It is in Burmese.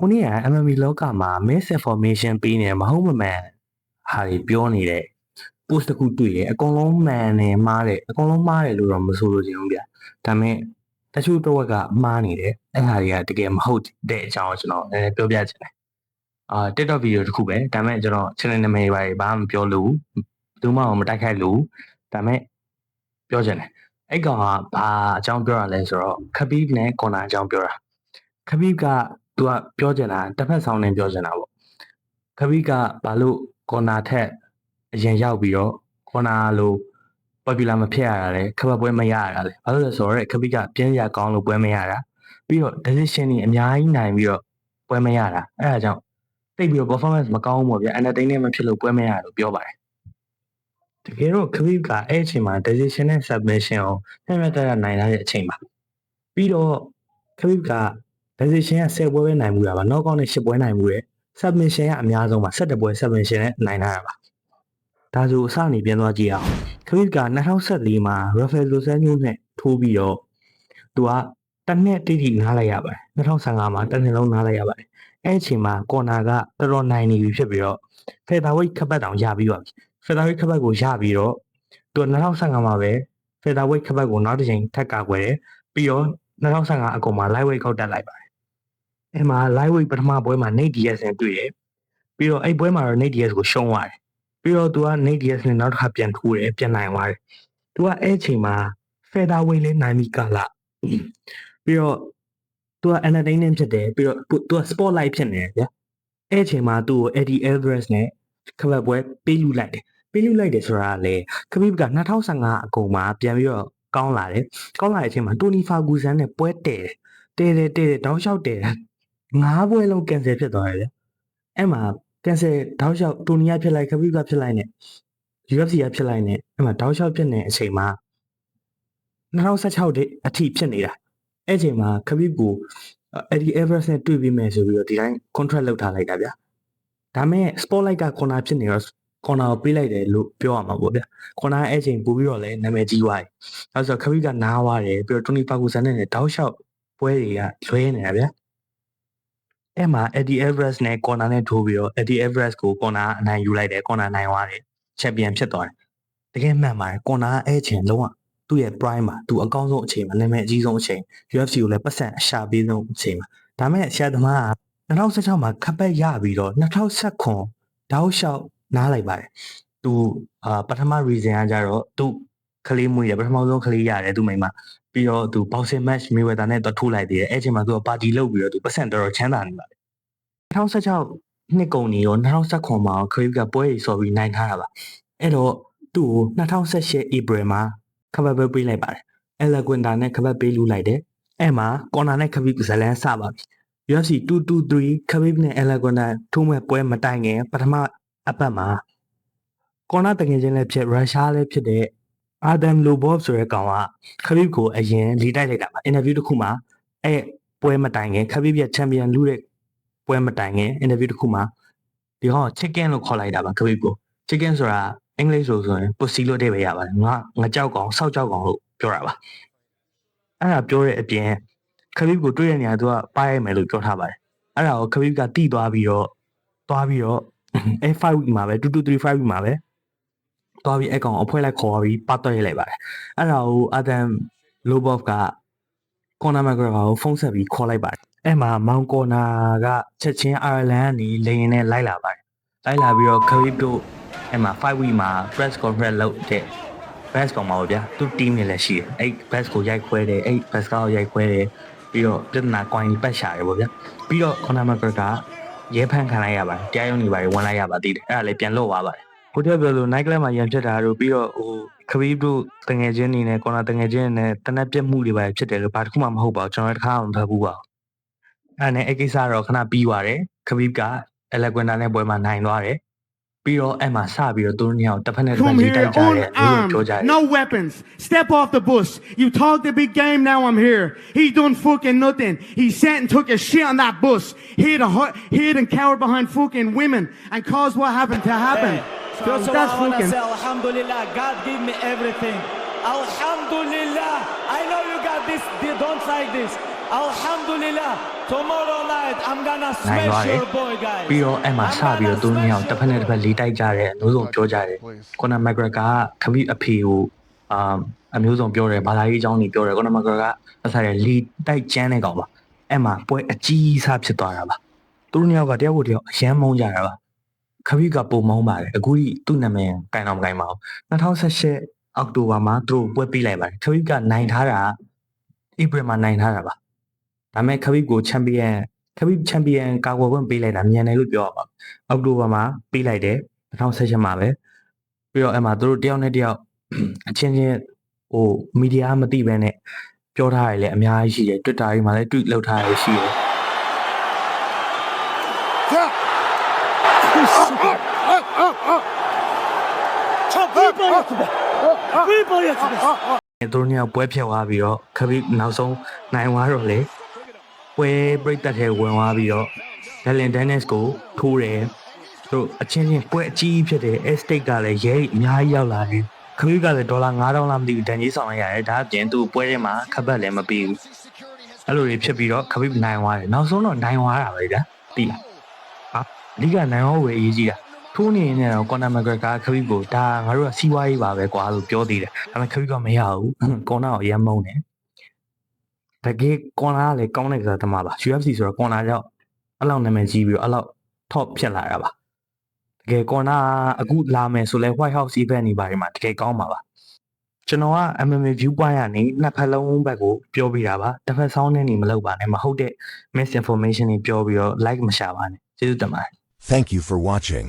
ခုနေ့က MMA လောကမှာ misinformation ပေးနေမဟုတ်မမှန်ဟာတွေပြောနေတဲ့ post တစ်ခုတွေ့တယ်အကုန်လုံးမှန်တယ်မှားတယ်အကုန်လုံးမှားတယ်လို့တော့မဆိုလို့ချင်ဘူးဗျဒါပေမဲ့တချို့တော့ကမှားနေတယ်အဲ့ဟာတွေကတကယ်မဟုတ်တဲ့အကြောင်းကျွန်တော်လည်းပြောပြချင်တယ်TikTok ဗီဒီယိုတစ်ခုပဲဒါပေမဲ့ကျွန်တော် channel နာမည်တွေဘာမှမပြောလို့ဘူးမှမတိုက်ခိုက်လို့ဒါပေမဲ့ပြောချင်တယ်အဲ့ကောင်ကဘာအကြောင်းပြောရလဲဆိုတော့ Khabib နဲ့ Conor အကြောင်းပြောတာ Khabib ကသူကပြောချင်တာတစ်ဖက်ဆောင်နေပြောချင်တာပေါ့ Khabib ကဘာလို့ Conor ထက်အရင်ရောက်ပြီးတော့ Conor လို popular မဖြစ်ရတာလဲခပတ်ပွဲမရရတာလဲဘာလို့လဲဆိုတော့ Khabib ကပြင်းရကောင်းလို့ပွဲမရတာပြီးတော့ decision တွေအများကြီးနိုင်ပြီးတော့ပွဲမရတာအဲ့ဒါကြောင့်တိတ်ပြီးတော့ performance မကောင်းဘူးပေါ့ဗျာ entertainment မဖြစ်လို့ပွဲမရလို့ပြောပါတယ်တကယ်တော့ Khabib ကအဲ့အချိန်မှာ decision နဲ့ submission ကိုမျှမျှတတနိုင်လာတဲ့အချိန်ပါပြီးတော့ Khabib က decision က10ပွဲပဲနိုင်မှုတာပါ knockout နဲ့10ပွဲနိုင်မှုတယ် submission ကအများဆုံးပါ17ပွဲ submission နဲ့နိုင်လာတာပါဒါဆိုအစနေပြန်သွားကြည့်အောင် Khabib က2014မှာ Rafael Dos Anjos နဲ့ထိုးပြီးတော့သူကတစ်နှစ်တိတိနားလိုက်ရပါတယ်2015မှာတစ်နှစ်လုံးနားလိုက်ရပါတယ်အဲ့အချိန်မှာ Conor ကတော်တော်နိုင်နေပြီဖြစ်ပြီးတော့ featherweight ခပတ်တောင်ရပြီးပါပြီ featherweight ခပတ်ကိုရပြီးတော့သူ2015မှာပဲ featherweight ခပတ်ကိုနောက်တစ်ချိန်ထပ်ကာကွယ်တယ်ပြီးတော့2015အကုန်မှာ lightweight ခောက်တက်လိုက်ပါတယ်အဲ့မှာ lightweight ပထမပွဲမှာ Nate Diaz နဲ့တွေ့တယ်ပြီးတော့အဲ့ပွဲမှာတော့ Nate Diaz ကိုရှုံးသွားတယ်ပြီးတော့သူက Nate Diaz နဲ့နောက်တစ်ခါပြန်ထိုးတယ်ပြန်နိုင်သွားတယ်သူကအဲ့အချိန်မှာ featherweight လေးနိုင်ပြီးကလာပြီးတော့သူက entertainment ဖြစ်တယ်ပြီးတော့သူက spotlight ဖြစ်နေတယ်ဗျာအဲ့အချိန်မှာသူ့ကို Eddie Alvarez နဲ့ခပတ်ပွဲပေးယူလိုက်တယ်ဆိုတာလေ Khabib က2015အကုန်မှာပြန်ပြီးတော့ကောင်းလာတယ်ကောင်းလာတဲ့အချိန်မှာ Tony Ferguson နဲ့ပွဲတယ်တောက်လျှောက်တယ်9ပွဲလုံး cancel ဖြစ်သွားတယ်ဗျအဲ့မှာ cancel တောက်လျှောက် Tony ကဖြစ်လိုက် Khabib ကဖြစ်လိုက်နဲ့ UFC ကဖြစ်လိုက်နဲ့အဲ့မှာတောက်လျှောက်ဖြစ်နေတဲ့အချိန်မှာ2016အထိဖြစ်နေတာအဲ့အချိန်မှာ Khabib ကို Eddie Alvarez နဲ့တွေ့ပြီးမယ်ဆိုပြီးတော့ဒီတိုင်း contract လုပ်ထားလိုက်တာဗျဒါမဲ့ spotlight က Conor ဖြစ်နေတော့ Conor ကိုပေးလိုက်တယ်လို့ပြောရမှာပေါ့ဗျConor အဲ့အချိန်ပို့ပြီးတော့လည်းနာမည်ကြီးသွားတယ်အဲ့ဆို Khabib ကနားသွားတယ်ပြီးတော့ Tony Ferguson နဲ့တောက်လျှောက်ပွဲတွေကလွဲနေတာဗျအဲ့မှာ Eddie Alvarez နဲ့ Conor နဲ့ထိုးပြီးတော့ Eddie Alvarez ကို Conor အနိုင်ယူလိုက်တယ် Conor နိုင်သွားတယ် champion ဖြစ်သွားတယ်တကယ်မှန်ပါတယ် Conor အဲ့အချိန်လုံးဝသူ့ရဲ့ prime မှာသူအကောင်းဆုံးအချိန်မှာနာမည်အကြီးဆုံးအချိန် UFC ကိုလည်းပတ်စံအရှာပေးဆုံးအချိန်မှာဒါမဲ့ဆရာသမားက2016မှာခပတ်ရပြီးတော့2019တောက်လျှောက်နားလိုက်ပါတယ်သူပထမ reason ကကြတော့သူကလေးမွေးတယ်ပထမဆုံးကလေးရတယ်သူမိန်းမပြီးတော့သူ boxing match Mayweather နဲ့ထိုးလိုက်သေးတယ်အဲ့ချိန်မှာသူကပါတီလုပ်ပြီးတော့သူပတ်စံတော်တော်ချမ်းသာနေပါတယ်2016နှစ်ကုန်နေရော2019မှာ Khabib ကပွဲကြီးစော်ပြီးနိုင်ထားတာပါအဲ့တော့သူ့ကို2018 April မှာခပတ်ပဲပေးလိုက်ပါတယ် Alaquinta နဲ့ခပတ်ပေးလူလိုက်တယ်အဲ့မှာ Conor နဲ့ Khabib ဇလန်းစပါပြီUFC 223 Khabib နဲ့ Alaquinta ထိုးမဲ့ပွဲမတိုင်ခင်ပထမအပတ်မှာ Conor တကယ်ချင်းလည်းဖြစ်ရုရှားလည်းဖြစ်တဲ့ Adam Lobov ဆိုတဲ့ကောင်က Khabib ကိုအရင်လီတိုက်လိုက်တာပါ interview တစ်ခုမှာအဲ့ပွဲမတိုင်ခင် Khabib ရဲ့ champion လူတဲ့ပွဲမတိုင်ခင် interview တစ်ခုမှာဒီဟော chicken လို့ခေါ်လိုက်တာပါ Khabib ကို chicken ဆိုတာအင်္ဂလိပ်ဆိုရင် pussy လို့အဓိပ္ပာယ်ရပါတယ်ငါကြောက်ကောင်စောက်ကြောက်ကောင်လို့ပြောတာပါအဲ့ဒါပြောတဲ့အပြင် Khabib ကိုတွေ့တဲ့နေရာသူကပါရိုက်မယ်လို့ပြောထားပါတယ်အဲ့ဒါကို Khabib ကတိသွားပြီးတော့အဲ့5 week မှာပဲ2-3 week မှာပဲသွားပြီးအဲ့ကောင်အဖွဲလိုက်ခေါ်ပြီးပတ်တော့ရိုက်လိုက်ပါတယ်အဲ့ဒါကို Adam Lobov က Conor McGregor ကိုဖုန်းဆက်ပြီးခေါ်လိုက်ပါတယ်အဲ့မှာမောင်ကော်နာကချက်ချင်း Ireland ကနေလေရင်နဲ့လိုက်လာပါတယ်လိုက်လာပြီးတော့ Khabib တို့အဲ့မှာ5 week မှာ press conference လုပ်တဲ့ bus ကောင်ပါဗျာသူ team တွေလည်းရှိတယ်အဲ့ bus ကိုရိုက်ခွဲတယ်အဲ့ bus ကိုရိုက်ခွဲတယ်ပြီးတော့ပြဿနာ coin ပတ်ရှာတယ်ပေါ့ဗျာပြီးတော့ Conor McGregor ရဲဖန်ခံလိုက်ရပါတယ်တရားရုံးတွေပါဝင်လိုက်ရပါသေးတယ်အဲ့ဒါလည်းပြန်လွတ်သွားပါတယ်ကိုတက်ပြောလို့ night club မှာရန်ဖြစ်တာတို့ပြီးတော့Khabib တို့တငယ်ချင်းနေနဲ့ Conor တငယ်ချင်းနဲ့တနက်ပြက်မှုတွေပါဖြစ်တယ်လို့ဘာတစ်ခုမှမဟုတ်ပါဘူးကျွန်တော်တခါမှမဖတ်ဘူးပါအဲ့နဲ့အဲ့ကိစ္စတော့ခဏပြီးသွားတယ် Khabib က Alaquinta နဲ့ပွဲမှာနိုင်သွားတယ်ပြီးတော့အဲ့မှာစပြီးတော့သူတို့ညောင်တစ်ဖက်နဲ့တစ်ဖက်လေးတိုက်ကြတယ်ပြောကြတယ် No weapons step off the bus you talk the big game now I'm here he's doing fucking nothing he sat and took a shit on that bus hid and cowered behind fucking women and caused what happened to happen that's fucking alhamdulillah God give me everything alhamdulillah I know you got this don't like this Alhamdulillah. Tomorrow night, I'm gonna နိုင်သွား smash တယ် your boy, guys. ပြီးတော့အဲ့မှာစပြီးတော့သူတို့ညောင်တစ်ဖက်နဲ့တစ်ဖက်လေးတိုက်ကြတယ်အမျိုးစုံပြောကြတယ်ကွန်နာမက်ဂရကာကခမီအဖေကိုအမျိုးစုံပြောတယ်ဘာသာရေးအကြောင်းတွေပြောတယ်ကွန်နာမက်ဂရကအစားရလီတိုက်ကျန်းတဲ့ကောင်ပါအဲ့မှာပွဲအကြီးစားဖြစ်သွားတာပါသူတို့ညောင်ကတယောက်ကိုတယောက်အရန်မုန်းကြတာပါခမီကပုံမုန်းပါတယ်အခုကြီးသူ့နာမည်ကန်တော့မကန်ပါဘူး2018အောက်တိုဘာမှာသူတို့ပွဲပေးလိုက်ပါတယ်ခမီကနိုင်ထားတာဧပြီမှာနိုင်ထားတာပါဒါမဲ့ခမီကိုချန်ပီယံကာကွယ်ခွင့်ပေးလိုက်တာမြန်တယ်လို့ပြောရပါအောက်တိုဘာမှာပေးလိုက်တယ်2018မှာပဲပြီးတော့အဲ့မှာသူတို့တယောက်နဲ့တယောက်အချင်းချင်းဟိုမီဒီယာမသိဘဲနဲ့ပြောထားရလေအများကြီးရှိတယ် Twitter တွေမှာလည်း tweet လုပ်ထားရရှိတယ်သူတို့ညပွဲဖြတ်သွားပြီးတော့ခဘိနောက်ဆုံးနိုင်သွားတော့လေပွဲပြိတ်တက်ထဲဝင်သွားပြီးတော့ဒလင်ဒန်နစ်ကိုထိုးတယ်သူတို့အချင်းချင်းပွဲအကြီးဖြစ်တယ် estate ကလည်းရဲအများကြီးရောက်လာတယ်ခဘိကလည်းဒေါ်လာ9000လောက်မသိဘူးဒန်ကြီးဆောင်လိုက်ရတယ်ဒါအပြင်သူ့ပွဲထဲမှာခပတ်လည်းမပြီးဘူးအဲ့လိုတွေဖြစ်ပြီးတော့ခဘိနိုင်သွားတယ်နောက်ဆုံးတော့နိုင်သွားတာပဲဗျာသိလားဟာအဓိကနိုင်သွားဝယ်အရေးကြီးတာထိုးနေနေတော့ကွန်နာမက်ဂရကာခဘိကိုဒါငါတို့ကစီးပွားရေးပါပဲကွာလို့ပြောသေးတယ်ဒါပေမဲ့ခဘိကမရဘူးကွန်နာကိုအရင်မုန်းတယ်တကယ်ကွန်နာကလည်းကောင်းတဲ့ကစားသမားပါ UFC ဆိုတော့ကွန်နာကြောင့်အဲ့လောက်နာမည်ကြီးပြီးတော့အဲ့လောက် top ဖြစ်လာတာပါတကယ်ကွန်နာအခုလာမယ်ဆိုလဲ White House event နေပါတယ်မှာတကယ်ကောင်းပါပါကျွန်တော်က MMA viewpoint ကနေနှစ်ဖက်လုံးဘက်ကိုပြောပြတာပါတစ်ဖက်ဆောင်းနေနေမလုပ်ပါနဲ့မဟုတ်တဲ့ misinformation တွေပြောပြီးတော့ like မရှာပါနဲ့ကျေးဇူးတင်ပါတယ် Thank you for watching.